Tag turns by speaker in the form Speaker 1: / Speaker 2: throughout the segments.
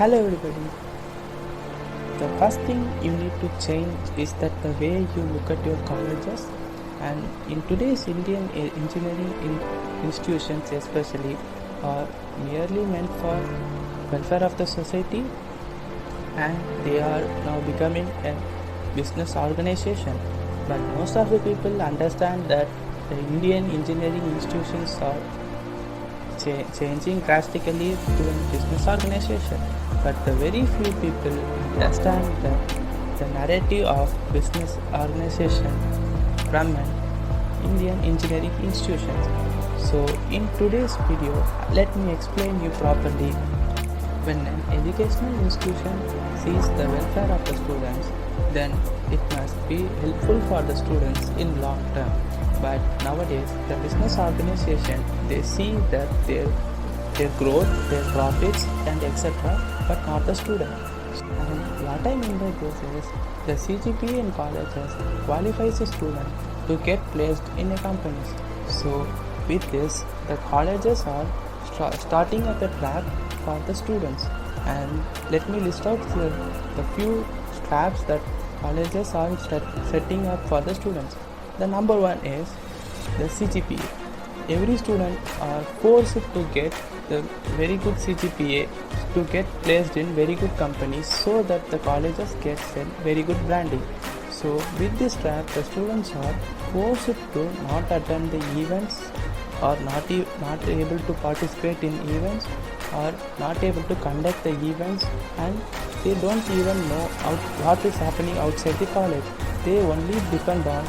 Speaker 1: Hello everybody. The first thing you need to change is that the way you look at your colleges, and in today's Indian engineering institutions especially are merely meant for welfare of the society, and they are now becoming a business organization. But most of the people understand that the Indian engineering institutions are changing drastically to a business organization, but the very few people understand the narrative of business organization from an Indian engineering institutions. So in today's video, let me explain you properly. When an educational institution sees the welfare of the students, then it must be helpful for the students in long term. But nowadays, the business organization, they see that their growth, their profits and etc., but not the student. And what I mean by this is, the CGPA in colleges qualifies a student to get placed in a company. So with this, the colleges are starting at the track for the students. And let me list out the few traps that colleges are setting up for the students. The number one is the CGPA. Every student are forced to get the very good CGPA to get placed in very good companies, so that the colleges get very good branding. So with this trap, the students are forced to not attend the events, or not able to participate in events, or not able to conduct the events, and they don't even know what is happening outside the college. They only depend on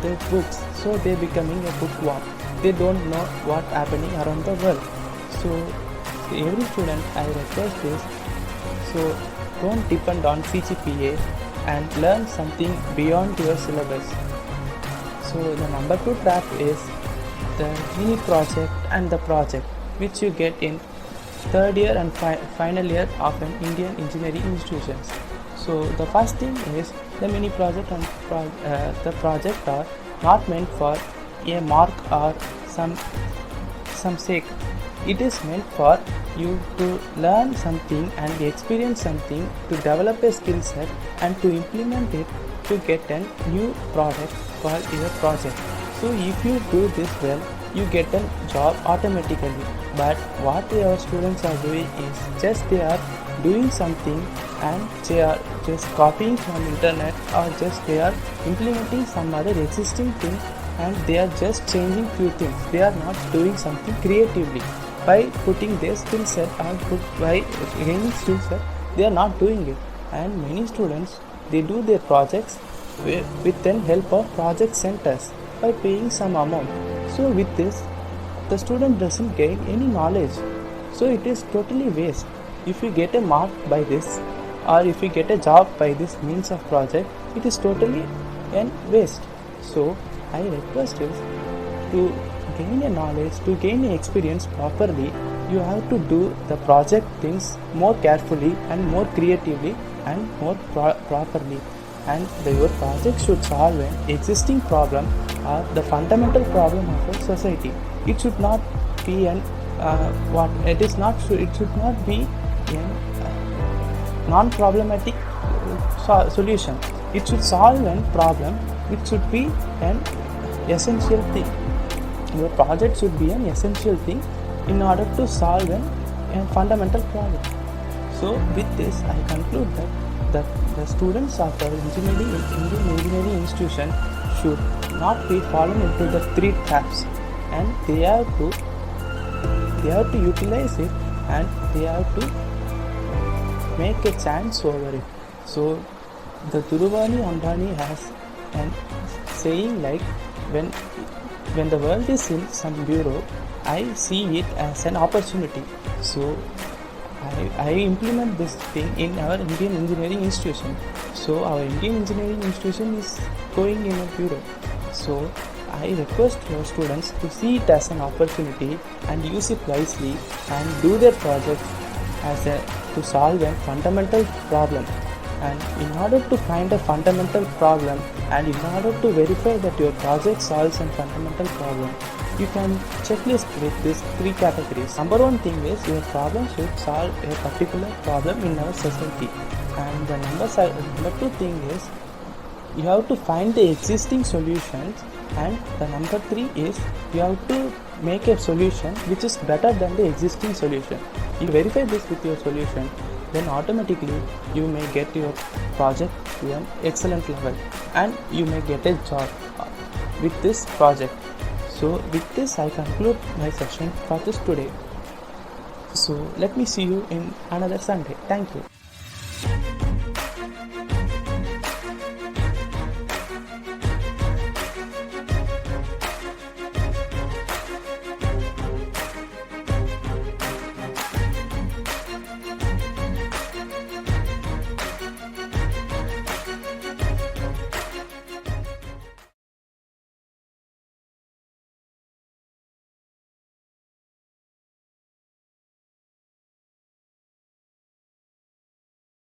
Speaker 1: the books, so they becoming a bookworm. They don't know what's happening around the world. So every student, I request this, so don't depend on CGPA and learn something beyond your syllabus. So the number two trap is the mini project and the project, which you get in third year and final year of an Indian engineering institutions. So the first thing is, the mini project and the project are not meant for a mark or some sake. It is meant for you to learn something and experience something, to develop a skill set and to implement it to get a new product called your project. So if you do this well, you get a job automatically. But what our students are doing is just they are doing something and they are just copying from internet, or just they are implementing some other existing thing, and they are just changing few things. They are not doing something creatively by putting their skill set, or by gaining skill set. They are not doing it. And many students, they do their projects with the help of project centers by paying some amount. So with this, the student doesn't gain any knowledge. So it is totally waste. If you get a mark by this, or if you get a job by this means of project, it is totally a waste. So I request is, to gain a knowledge, to gain a experience properly, you have to do the project things more carefully and more creatively and more properly. And your project should solve an existing problem or the fundamental problem of a society. It should not be an it should not be a non-problematic solution. It should solve a problem which should be an essential thing. Your project should be an essential thing in order to solve a fundamental problem. So with this, I conclude that the students of our Indian engineering institution should not be fallen into the three traps, and they have to utilize it, and they have to make a chance over it. So the Dhirubhai Ambani has an saying like, when the world is in some bureau, I see it as an opportunity. So I implement this thing in our Indian engineering institution. So our Indian engineering institution is going in a bureau. So I request your students to see it as an opportunity and use it wisely, and do their projects to solve a fundamental problem. And in order to find a fundamental problem, and in order to verify that your project solves a fundamental problem, you can checklist with these three categories. Number one thing is your problem should solve a particular problem in our society, and the number two thing is you have to find the existing solutions, and the number three is you have to make a solution which is better than the existing solution. If you verify this with your solution, then automatically you may get your project to an excellent level and you may get a job with this project. So with this I conclude my session for this today. So let me see you in another Sunday. Thank you.